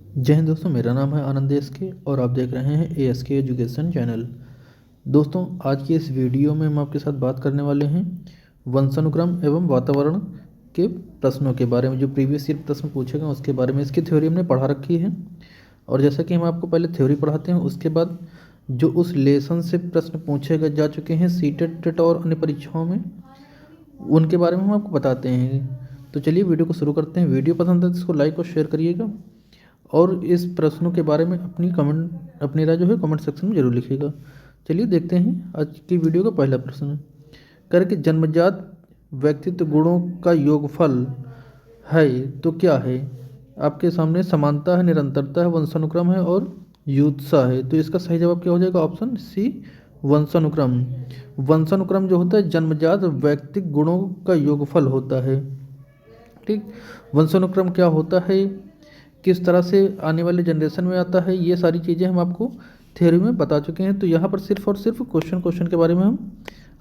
जय हिंद दोस्तों, मेरा नाम है आनंद एसके और आप देख रहे हैं एएसके एजुकेशन चैनल। दोस्तों, आज की इस वीडियो में हम आपके साथ बात करने वाले हैं वंशानुक्रम एवं वातावरण के प्रश्नों के बारे में। जो प्रीवियस ईयर प्रश्न पूछे गए उसके बारे में, इसकी थ्योरी हमने पढ़ा रखी है। और जैसा कि हम आपको पहले थ्योरी पढ़ाते हैं, उसके बाद जो उस लेसन से प्रश्न पूछे गए जा चुके हैं सीटेट टेट और अन्य परीक्षाओं में, उनके बारे में हम आपको बताते हैं। तो चलिए वीडियो को शुरू करते हैं। वीडियो पसंद है तो इसको लाइक और शेयर करिएगा और इस प्रश्नों के बारे में अपनी राय जो है कमेंट सेक्शन में जरूर लिखिएगा। चलिए देखते हैं आज की वीडियो का पहला प्रश्न। कह रहे कि जन्मजात व्यक्तित्व गुणों का योगफल है तो क्या है। आपके सामने समानता है, निरंतरता है, वंशानुक्रम है और युत्सा है। तो इसका सही जवाब क्या हो जाएगा? Option C, वंशानुक्रम। वंशानुक्रम जो होता है जन्मजात व्यक्तिगत गुणों का योगफल होता है। ठीक, वंशानुक्रम क्या होता है, किस तरह से आने वाले जनरेशन में आता है, ये सारी चीज़ें हम आपको थ्योरी में बता चुके हैं। तो यहाँ पर सिर्फ और सिर्फ क्वेश्चन के बारे में हम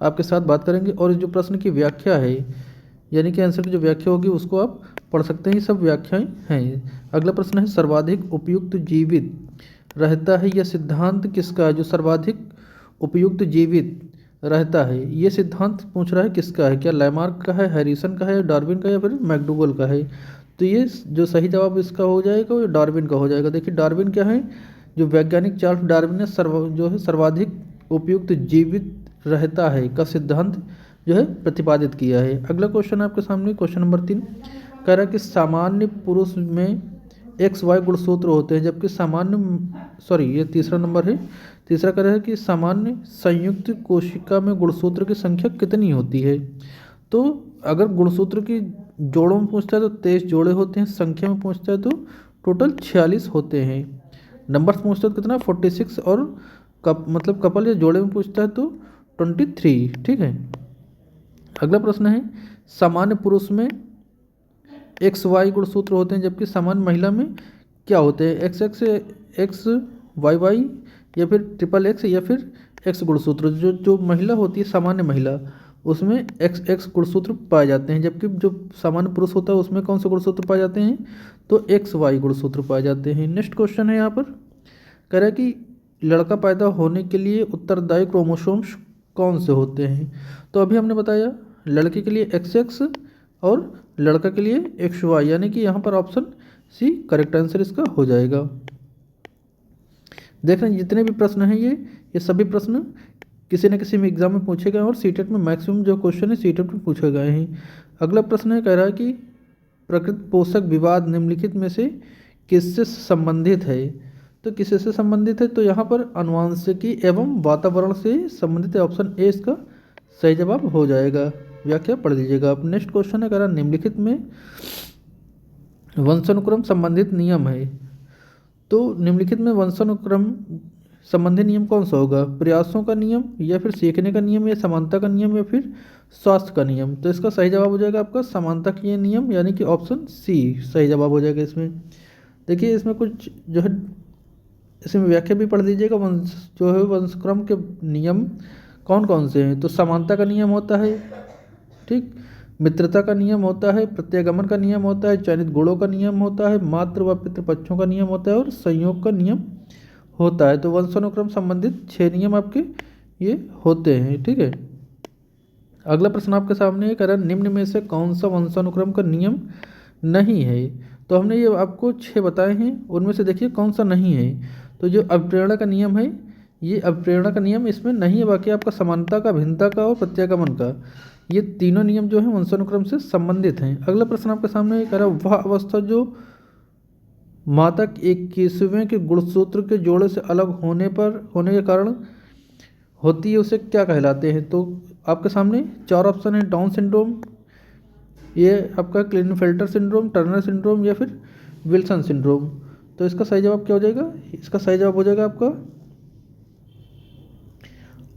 आपके साथ बात करेंगे। और जो प्रश्न की व्याख्या है, यानी कि आंसर की जो व्याख्या होगी उसको आप पढ़ सकते हैं। ये सब व्याख्याएं हैं। अगला प्रश्न है, सर्वाधिक उपयुक्त जीवित रहता है यह सिद्धांत किसका है? जो सर्वाधिक उपयुक्त जीवित रहता है ये सिद्धांत पूछ रहा है किसका है? क्या लैमार्क का है, हैरिसन का है, डार्विन का, या फिर मैकडूगल का है? तो ये जो सही जवाब इसका हो जाएगा वो डार्विन का हो जाएगा। देखिए डार्विन क्या है, जो वैज्ञानिक चार्ल्स डार्विन ने जो है सर्वाधिक उपयुक्त जीवित रहता है का सिद्धांत जो है प्रतिपादित किया है। अगला क्वेश्चन आपके सामने, क्वेश्चन नंबर 3 कह रहा है कि सामान्य पुरुष में एक्स वाई गुणसूत्र होते हैं, जबकि ये तीसरा नंबर है। तीसरा कह रहा है कि सामान्य संयुक्त कोशिका में गुणसूत्र की संख्या कितनी होती है। तो अगर गुणसूत्र की जोड़ों में पूछता है तो 23 जोड़े होते हैं, संख्या में पूछता है तो टोटल 46 होते हैं। नंबर्स पूछता है तो कितना, 46, और कपल या जोड़े में पूछता है तो 23। ठीक है। अगला प्रश्न है, सामान्य पुरुष में एक्स वाई गुणसूत्र होते हैं, जबकि सामान्य महिला में क्या होते हैं? X X, X Y Y, या फिर ट्रिपल एक्स, या फिर एक्स गुणसूत्र। जो महिला होती है सामान्य महिला, उसमें एक्स एक्स गुणसूत्र पाए जाते हैं, जबकि जो सामान्य पुरुष होता है उसमें कौन से गुणसूत्र पाए जाते हैं? तो एक्स वाई गुणसूत्र पाए जाते हैं। नेक्स्ट क्वेश्चन है यहाँ पर, कह रहा है कि लड़का पैदा होने के लिए उत्तरदायी क्रोमोसोम्स कौन से होते हैं। तो अभी हमने बताया लड़के के लिए एक्स एक्स और लड़का के लिए एक्स वाई, यानी कि यहाँ पर ऑप्शन सी करेक्ट आंसर इसका हो जाएगा। देख रहे हैं जितने भी प्रश्न हैं ये सभी प्रश्न किसी न किसी में एग्जाम में पूछे गए हैं और सीटेट में मैक्सिमम जो क्वेश्चन है सीटेट में पूछे गए हैं। अगला प्रश्न है, कह रहा है कि प्रकृति पोषक विवाद निम्नलिखित में से किससे संबंधित है। तो किससे से संबंधित है? तो यहाँ पर आनुवंशिकी एवं वातावरण से संबंधित है। ऑप्शन ए इसका सही जवाब हो जाएगा। व्याख्या पढ़ लीजिएगा आप। नेक्स्ट क्वेश्चन है, कह रहा निम्नलिखित में वंशानुक्रम संबंधित नियम है। तो निम्नलिखित में वंशानुक्रम संबंधी नियम कौन सा होगा? प्रयासों का नियम, या फिर सीखने का नियम, या समानता का नियम, या फिर स्वास्थ्य का नियम? तो इसका सही जवाब हो जाएगा आपका समानता का नियम, यानी कि ऑप्शन सी सही जवाब हो जाएगा इसमें। देखिए इसमें कुछ जो है इसमें व्याख्या भी पढ़ लीजिएगा। वंशक्रम के नियम कौन कौन से हैं? तो समानता का नियम होता है, ठीक, मित्रता का नियम होता है, प्रत्यागमन का नियम होता है, चयनित गुणों का नियम होता है, मातृ व पितृपक्षों का नियम होता है, और संयोग का नियम होता है। तो वंशानुक्रम संबंधित 6 नियम आपके ये होते हैं। ठीक है। अगला प्रश्न आपके सामने कह रहा है, निम्न में से कौन सा वंशानुक्रम का नियम नहीं है। तो हमने ये आपको 6 बताए हैं, उनमें से देखिए कौन सा नहीं है। तो जो अभिप्रेरणा का नियम है, ये अभिप्रेरणा का नियम इसमें नहीं है। बाकी आपका समानता का, भिन्नता का और प्रत्यागमन का, ये तीनों नियम जो हैं वंशानुक्रम से संबंधित हैं। अगला प्रश्न आपके सामने कह रहा है, वह अवस्था जो माता के 21वें के गुणसूत्र के जोड़े से अलग होने के कारण होती है उसे क्या कहलाते हैं। तो आपके सामने 4 ऑप्शन है, डाउन सिंड्रोम, ये आपका क्लिनेफेल्टर सिंड्रोम, टर्नर सिंड्रोम, या फिर विल्सन सिंड्रोम। तो इसका सही जवाब क्या हो जाएगा? इसका सही जवाब हो जाएगा आपका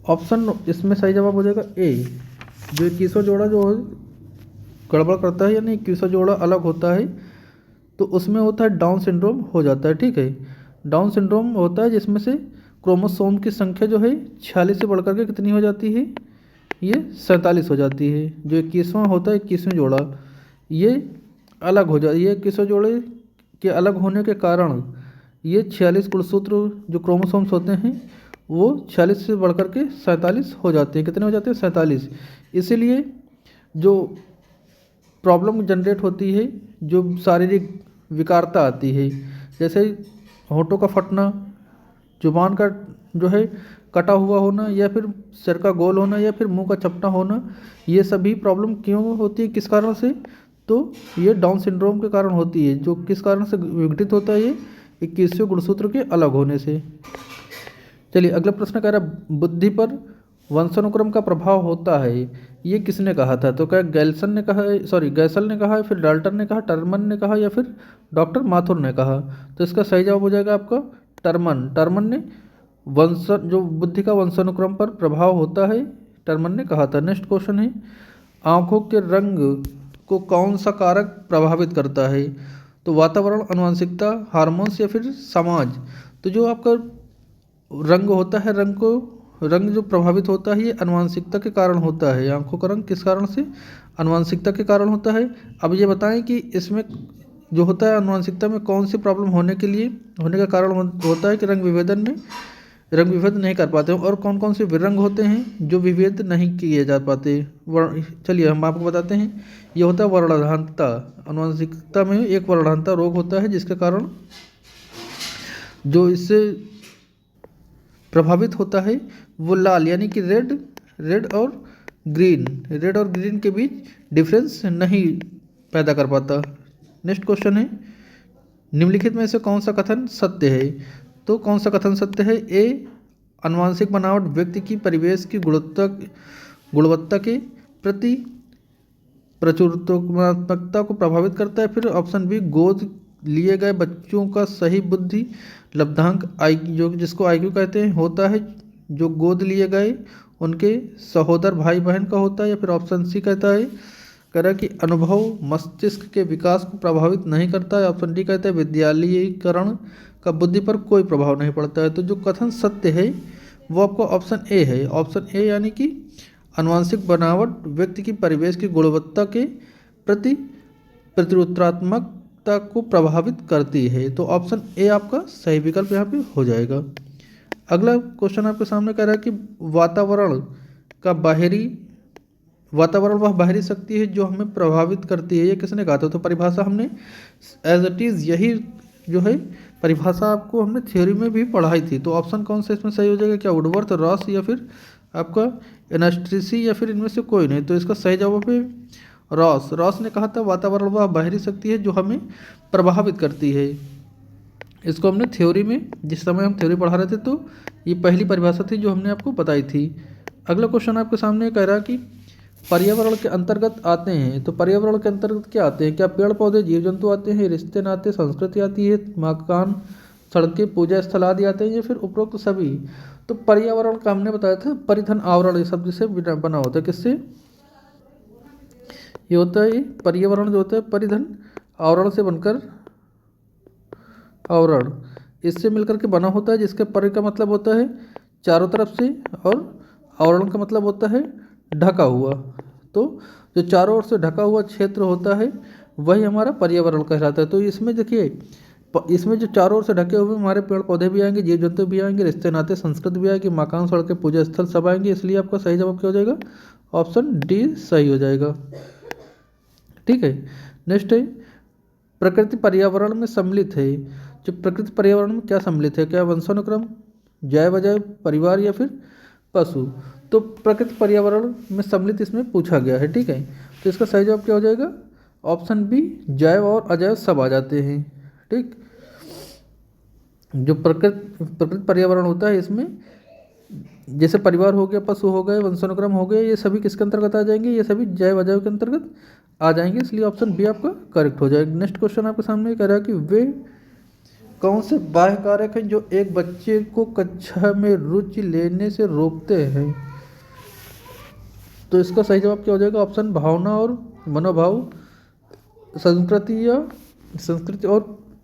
ऑप्शन, इसमें सही जवाब हो जाएगा ए। जो 21वां जोड़ा जो गड़बड़ करता है, यानी 21वां जोड़ा अलग होता है, तो उसमें होता है डाउन सिंड्रोम हो जाता है। ठीक है। डाउन सिंड्रोम होता है जिसमें से क्रोमोसोम की संख्या जो है 46 से बढ़कर के कितनी हो जाती है? ये 47 हो जाती है। जो 21वां होता है, 21वें जोड़ा, ये अलग हो जाती है। 21वें जोड़े के अलग होने के कारण ये 46 गुणसूत्र जो क्रोमोसोम्स होते हैं वो 46 से बढ़कर के 47 हो जाते हैं। कितने हो जाते हैं? 47। इसीलिए जो प्रॉब्लम जनरेट होती है, जो शारीरिक विकारता आती है, जैसे होंठों का फटना, जुबान का जो है कटा हुआ होना, या फिर सिर का गोल होना, या फिर मुंह का चपटा होना, ये सभी प्रॉब्लम क्यों होती है, किस कारण से? तो ये डाउन सिंड्रोम के कारण होती है। जो किस कारण से विघटित होता है? ये 21वें गुणसूत्र के अलग होने से। चलिए अगला प्रश्न कह रहा है, बुद्धि पर वंशानुक्रम का प्रभाव होता है, ये किसने कहा था? तो क्या गैल्सन ने कहा है, सॉरी गैसल ने कहा है, फिर डाल्टन ने कहा, टर्मन ने कहा, या फिर डॉक्टर माथुर ने कहा? तो इसका सही जवाब हो जाएगा आपका टर्मन। टर्मन ने वंश जो बुद्धि का वंशानुक्रम पर प्रभाव होता है, टर्मन ने कहा था। नेक्स्ट क्वेश्चन है, आँखों के रंग को कौन सा कारक प्रभावित करता है? तो वातावरण, आनुवंशिकता, हार्मोन्स, या फिर समाज? तो जो आपका रंग होता है, रंग जो प्रभावित होता है ये आनुवंशिकता के कारण होता है। आंखों का रंग किस कारण से? आनुवंशिकता के कारण होता है। अब ये बताएं कि इसमें जो होता है आनुवंशिकता में कौन सी प्रॉब्लम होने का कारण होता है कि रंग विभेद नहीं कर पाते, और कौन कौन से विरंग होते हैं जो विभेद नहीं किए जा पाते। चलिए हम आपको बताते हैं। ये होता है वर्णांधता। आनुवंशिकता में एक वर्णांधता रोग होता है जिसके कारण जो इससे प्रभावित होता है वो लाल यानी कि रेड और ग्रीन के बीच डिफरेंस नहीं पैदा कर पाता। नेक्स्ट क्वेश्चन है, निम्नलिखित में से कौन सा कथन सत्य है? तो कौन सा कथन सत्य है? ए, आनुवंशिक बनावट व्यक्ति की परिवेश की गुणवत्ता के प्रति प्रचुरात्मकता को प्रभावित करता है। फिर ऑप्शन बी, गोद लिए गए बच्चों का सही बुद्धि लब्धांक जो जिसको IQ कहते हैं होता है जो गोद लिए गए उनके सहोदर भाई बहन का होता है। या फिर ऑप्शन सी कहता है कि अनुभव मस्तिष्क के विकास को प्रभावित नहीं करता है। ऑप्शन डी कहता है विद्यालयीकरण का बुद्धि पर कोई प्रभाव नहीं पड़ता है। तो जो कथन सत्य है वो आपको ऑप्शन ए है। ऑप्शन ए यानी कि आनुवंशिक बनावट व्यक्ति की परिवेश की गुणवत्ता के प्रति प्रतिउत्तरात्मकता को प्रभावित करती है। तो ऑप्शन ए आपका सही विकल्प यहाँ पे हो जाएगा। अगला क्वेश्चन आपके सामने कह रहा है कि वातावरण वह बाहरी शक्ति है जो हमें प्रभावित करती है, ये किसने कहा था? तो परिभाषा हमने एज इट इज़ यही जो है परिभाषा आपको हमने थ्योरी में भी पढ़ाई थी। तो ऑप्शन कौन सा इसमें सही हो जाएगा? क्या वुडवर्थ, रॉस, या फिर आपका एनास्ट्रीसी, या फिर इनमें से कोई नहीं? तो इसका सही जवाब है रॉस ने कहा था वातावरण वह बाहरी शक्ति है जो हमें प्रभावित करती है। इसको हमने थ्योरी में जिस समय हम थ्योरी पढ़ा रहे थे तो ये पहली परिभाषा थी जो हमने आपको बताई थी। अगला क्वेश्चन आपके सामने कह रहा है कि पर्यावरण के अंतर्गत आते हैं। तो पर्यावरण के अंतर्गत क्या आते हैं? क्या पेड़ पौधे, जीव जंतु आते हैं, रिश्ते नाते, संस्कृति आती है, मकान, सड़कें, पूजा स्थल आदि आते हैं, या फिर उपरोक्त सभी? तो पर्यावरण का हमने बताया था परिधन आवरण ये शब्द से बना होता है। किससे ये होता है? पर्यावरण जो होता है परिधन आवरण से बनकर आवरण इससे मिलकर के बना होता है, जिसके परि का मतलब होता है चारों तरफ से और आवरण का मतलब होता है ढका हुआ। तो जो चारों ओर से ढका हुआ क्षेत्र होता है वही हमारा पर्यावरण कहलाता है। तो इसमें देखिए इसमें जो चारों ओर से ढके हुए हमारे पेड़ पौधे भी आएंगे, जीव जंतु भी आएंगे, रिश्ते नाते, संस्कृति भी आएगी, मकान, सड़कें, पूजा स्थल सब आएंगे। इसलिए आपका सही जवाब क्या हो जाएगा? ऑप्शन डी सही हो जाएगा। ठीक है। नेक्स्ट है, प्रकृति पर्यावरण में सम्मिलित है। जो प्रकृति पर्यावरण में क्या सम्मिलित है? क्या वंशानुक्रम, जैव अजैव, परिवार, या फिर पशु? तो प्रकृति पर्यावरण में सम्मिलित इसमें पूछा गया है। ठीक है। तो इसका सही जवाब क्या हो जाएगा? ऑप्शन बी, जैव और अजैव सब आ जाते हैं। ठीक। जो प्रकृति पर्यावरण होता है इसमें जैसे परिवार हो गया, पशु हो गए, वंशानुक्रम हो गए, ये सभी किसके अंतर्गत आ जाएंगे? ये सभी जैव अजैव के अंतर्गत आ जाएंगे। इसलिए ऑप्शन बी आपका करेक्ट हो जाएगा। नेक्स्ट क्वेश्चन आपके सामने कह रहा है कि वे कौन से बाह्य कारक हैं जो एक बच्चे को कक्षा में रुचि लेने से रोकते हैं? तो इसका सही जवाब क्या हो जाएगा? ऑप्शन भावना और मनोभाव, संस्कृति और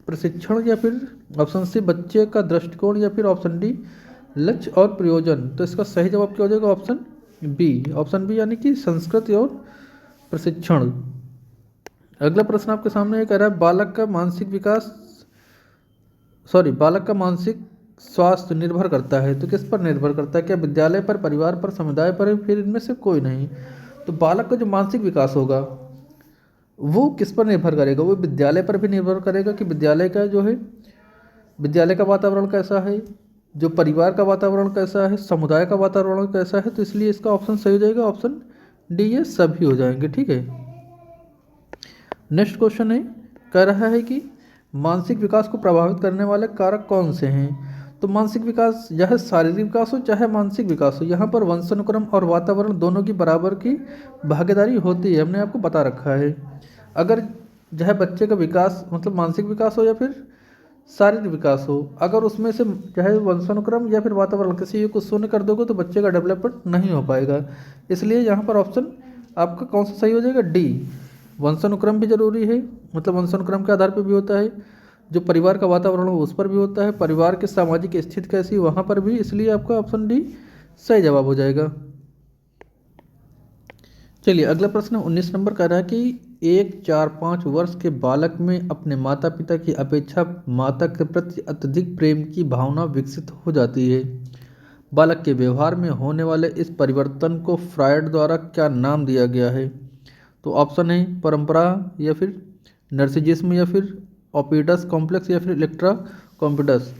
प्रशिक्षण, या फिर ऑप्शन सी बच्चे का दृष्टिकोण, या फिर ऑप्शन डी लक्ष्य और प्रयोजन। तो इसका सही जवाब क्या हो जाएगा? ऑप्शन बी यानी कि संस्कृति और प्रशिक्षण। अगला प्रश्न आपके सामने कह रहा है बालक का मानसिक विकास सॉरी बालक का मानसिक स्वास्थ्य निर्भर करता है, तो किस पर निर्भर करता है? क्या विद्यालय पर, परिवार पर, समुदाय पर, फिर इनमें से कोई नहीं? तो बालक का जो मानसिक विकास होगा वो किस पर निर्भर करेगा? वो विद्यालय पर भी निर्भर करेगा कि विद्यालय का जो है, विद्यालय का वातावरण कैसा है, जो परिवार का वातावरण कैसा है, समुदाय का वातावरण कैसा है। तो इसलिए इसका ऑप्शन सही हो जाएगा ऑप्शन डी, ये सभी हो जाएंगे। ठीक है, नेक्स्ट क्वेश्चन है, कह रहा है कि मानसिक विकास को प्रभावित करने वाले कारक कौन से हैं? तो मानसिक विकास चाहे शारीरिक विकास हो चाहे मानसिक विकास हो, यहाँ पर वंशानुक्रम और वातावरण दोनों की बराबर की भागीदारी होती है, हमने आपको बता रखा है। अगर चाहे बच्चे का विकास मतलब मानसिक विकास हो या फिर शारीरिक विकास हो, अगर उसमें से चाहे वंशानुक्रम या फिर वातावरण किसी एक को शून्य कर दोगे तो बच्चे का डेवलपमेंट नहीं हो पाएगा। इसलिए यहाँ पर ऑप्शन आपका कौन सा सही हो जाएगा? डी, वंशानुक्रम भी जरूरी है, मतलब वंशानुक्रम के आधार पर भी होता है, जो परिवार का वातावरण हो उस पर भी होता है, परिवार की सामाजिक स्थिति कैसी वहाँ पर भी, इसलिए आपका ऑप्शन डी सही जवाब हो जाएगा। चलिए अगला प्रश्न 19 नंबर कह रहा है कि 1, 4, 5 वर्ष के बालक में अपने माता पिता की अपेक्षा माता के प्रति अत्यधिक प्रेम की भावना विकसित हो जाती है। बालक के व्यवहार में होने वाले इस परिवर्तन को फ्रायड द्वारा क्या नाम दिया गया है? तो ऑप्शन है परंपरा, या फिर नर्सिजिज्म, या फिर ओपीडस कॉम्प्लेक्स, या फिर इलेक्ट्रा कॉम्पिडस।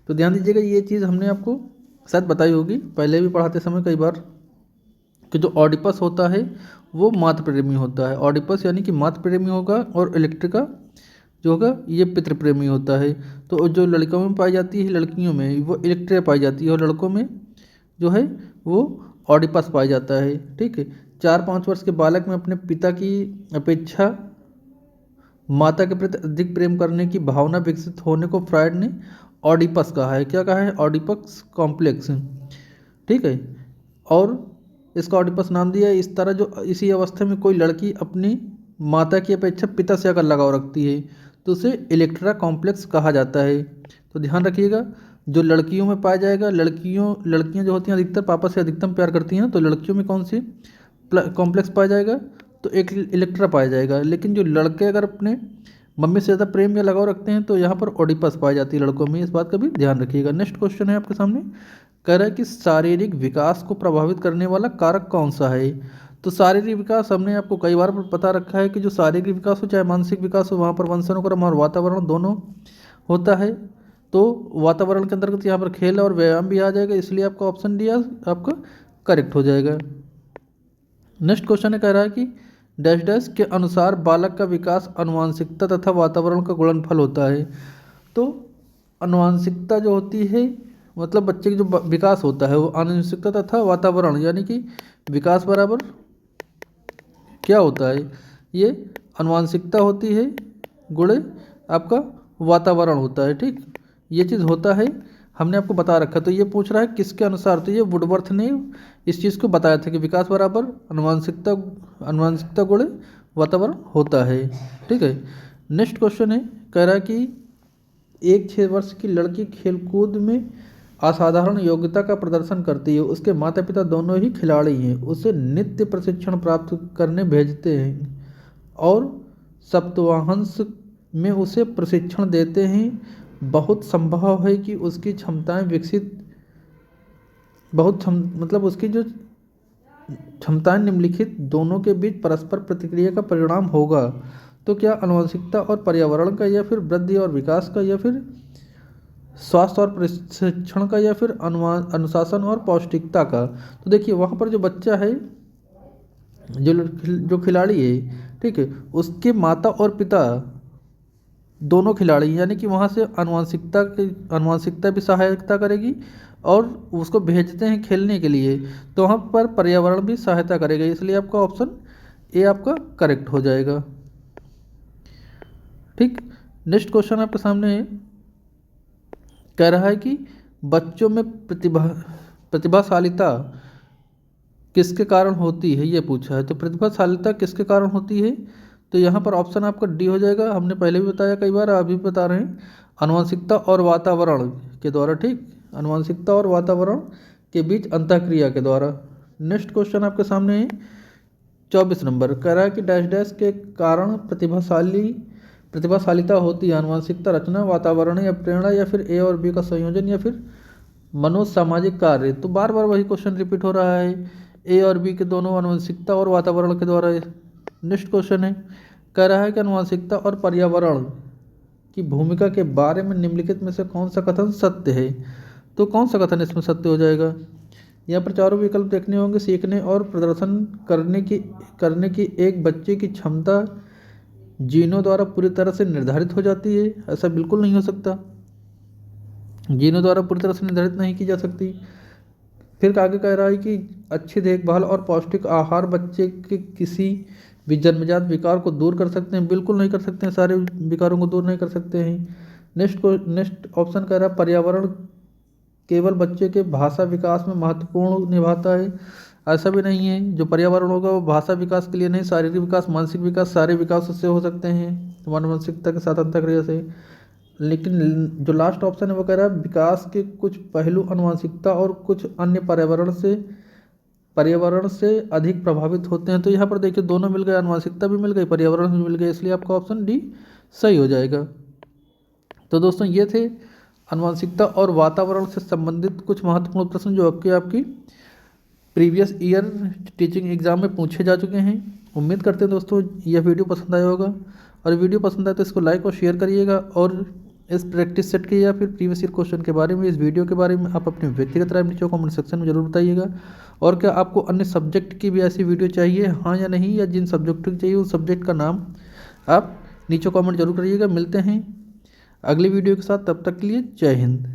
तो ध्यान दीजिएगा, ये चीज़ हमने आपको शायद बताई होगी पहले भी पढ़ाते समय कई बार, कि जो ऑडिपस होता है वो मातृ प्रेमी होता है, ऑडिपस यानी कि मातृ प्रेमी होगा, और इलेक्ट्रिका जो होगा ये पितृ प्रेमी होता है। तो जो लड़कियों में पाई जाती है, लड़कियों में वो इलेक्ट्रिया पाई जाती है, और लड़कों में जो है वो ऑडिपस पाया जाता है। ठीक है, 4, 5 वर्ष के बालक में अपने पिता की अपेक्षा माता के प्रति अधिक प्रेम करने की भावना विकसित होने को फ्रायड ने ऑडिपस कहा है। क्या कहा है? Oedipus complex. ठीक है, और इसका ऑडिपस नाम दिया है। इस तरह जो इसी अवस्था में कोई लड़की अपनी माता की अपेक्षा पिता से अगर लगाव रखती है तो उसे इलेक्ट्रा कॉम्प्लेक्स कहा जाता है। तो ध्यान रखिएगा, जो लड़कियों में पाया जाएगा, लड़कियां जो होती हैं अधिकतर पापा से अधिकतम प्यार करती हैं, तो लड़कियों में कौन सी कॉम्प्लेक्स पाया जाएगा? तो एक इलेक्ट्रा पाया जाएगा। लेकिन जो लड़के अगर अपने मम्मी से ज़्यादा प्रेम या लगाव रखते हैं तो यहाँ पर ओडिपस पाई जाती है लड़कों में, इस बात का भी ध्यान रखिएगा। नेक्स्ट क्वेश्चन है आपके सामने, कह रहा है कि शारीरिक विकास को प्रभावित करने वाला कारक कौन सा है? तो शारीरिक विकास हमने आपको कई बार बता रखा है कि जो शारीरिक विकास हो चाहे मानसिक विकास हो, वहाँ पर वंशानुक्रम और वातावरण दोनों होता है। तो वातावरण के अंतर्गत यहाँ पर खेल और व्यायाम भी आ जाएगा, इसलिए आपका ऑप्शन डी आपका करेक्ट हो जाएगा। नेक्स्ट क्वेश्चन है, कह रहा है कि डैश डैश के अनुसार बालक का विकास आनुवंशिकता तथा वातावरण का गुणनफल होता है। तो आनुवंशिकता जो होती है मतलब बच्चे की जो विकास होता है वो आनुवंशिकता तथा वातावरण, यानी कि विकास बराबर क्या होता है? ये आनुवंशिकता होती है गुणे आपका वातावरण होता है। ठीक, ये चीज़ होता है, हमने आपको बता रखा। तो ये पूछ रहा है किसके अनुसार? तो ये वुडवर्थ ने इस चीज़ को बताया था कि विकास बराबर आनुवंशिकता गुणे वातावरण होता है। ठीक है, नेक्स्ट क्वेश्चन है, कह रहा है कि 1, 6 वर्ष की लड़की खेलकूद में असाधारण योग्यता का प्रदर्शन करती है, उसके माता पिता दोनों ही खिलाड़ी हैं, उसे नित्य प्रशिक्षण प्राप्त करने भेजते हैं और सप्ताहांत में उसे प्रशिक्षण देते हैं। बहुत संभव है कि उसकी क्षमताएं विकसित मतलब उसकी जो क्षमताएं निम्नलिखित दोनों के बीच परस्पर प्रतिक्रिया का परिणाम होगा। तो क्या आनुवंशिकता और पर्यावरण का, या फिर वृद्धि और विकास का, या फिर स्वास्थ्य और प्रशिक्षण का, या फिर अनुशासन और पौष्टिकता का? तो देखिए वहाँ पर जो बच्चा है, जो खिलाड़ी है, ठीक है, उसके माता और पिता दोनों खिलाड़ी, यानी कि वहाँ से आनुवंशिकता भी सहायता करेगी और उसको भेजते हैं खेलने के लिए, तो वहाँ पर पर्यावरण भी सहायता करेगा, इसलिए आपका ऑप्शन ए आपका करेक्ट हो जाएगा। ठीक, नेक्स्ट क्वेश्चन आपके सामने है, कह रहा है कि बच्चों में प्रतिभाशालिता किसके कारण होती है, ये पूछा है। तो प्रतिभाशालिता किसके कारण होती है? तो यहाँ पर ऑप्शन आपका डी हो जाएगा। हमने पहले भी बताया कई बार, अभी भी बता रहे हैं, आनुवंशिकता और वातावरण के द्वारा। ठीक, आनुवंशिकता और वातावरण के बीच अंतःक्रिया के द्वारा। नेक्स्ट क्वेश्चन आपके सामने है 24 नंबर, कह रहा है कि डैश डैश के कारण प्रतिभाशाली प्रतिभाशालिता होती है आनुवंशिकता, रचना, वातावरण या प्रेरणा, या फिर ए और बी का संयोजन, या फिर मनोसामाजिक कार्य। तो बार बार वही क्वेश्चन रिपीट हो रहा है, ए और बी के दोनों आनुवंशिकता और वातावरण के द्वारा। नेक्स्ट क्वेश्चन है, कह रहा है कि आनुवंशिकता और पर्यावरण की भूमिका के बारे में निम्नलिखित में से कौन सा कथन सत्य है। तो कौन सा कथन इसमें सत्य हो जाएगा। यहाँ पर चारों विकल्प देखने होंगे। सीखने और प्रदर्शन करने की एक बच्चे की क्षमता जीनों द्वारा पूरी तरह से निर्धारित हो जाती है। ऐसा बिल्कुल नहीं हो सकता, जीनों द्वारा पूरी तरह से निर्धारित नहीं की जा सकती। फिर आगे कह रहा है कि अच्छी देखभाल और पौष्टिक आहार बच्चे के किसी भी जन्मजात विकार को दूर कर सकते हैं। बिल्कुल नहीं कर सकते हैं, सारे विकारों को दूर नहीं कर सकते हैं। नेक्स्ट ऑप्शन कह रहा है पर्यावरण केवल बच्चे के भाषा विकास में महत्वपूर्ण निभाता है। ऐसा भी नहीं है, जो पर्यावरण होगा वो भाषा विकास के लिए नहीं, शारीरिक विकास, मानसिक विकास, सारे विकास उससे हो सकते हैं आनुवंशिकता के साथ अंतःक्रिया से। लेकिन जो लास्ट ऑप्शन है वो कह रहा है विकास के कुछ पहलू आनुवंशिकता और कुछ अन्य पर्यावरण से अधिक प्रभावित होते हैं। तो यहाँ पर देखिए दोनों मिल गए, आनुवंशिकता भी मिल गई, पर्यावरण भी मिल गया, इसलिए आपका ऑप्शन डी सही हो जाएगा। तो दोस्तों ये थे आनुवंशिकता और वातावरण से संबंधित कुछ महत्वपूर्ण प्रश्न जो आपकी प्रीवियस ईयर टीचिंग एग्जाम में पूछे जा चुके हैं। उम्मीद करते हैं दोस्तों यह वीडियो पसंद आया होगा, और वीडियो पसंद आए तो इसको लाइक और शेयर करिएगा, और इस प्रैक्टिस सेट के या फिर प्रीवियस ईयर क्वेश्चन के बारे में, इस वीडियो के बारे में आप अपने व्यक्तिगत राय नीचे कमेंट सेक्शन में जरूर बताइएगा। और क्या आपको अन्य सब्जेक्ट की भी ऐसी वीडियो चाहिए, हाँ या नहीं, या जिन सब्जेक्ट की चाहिए उस सब्जेक्ट का नाम आप नीचे कमेंट जरूर करिएगा। मिलते हैं अगली वीडियो के साथ, तब तक के लिए जय हिंद।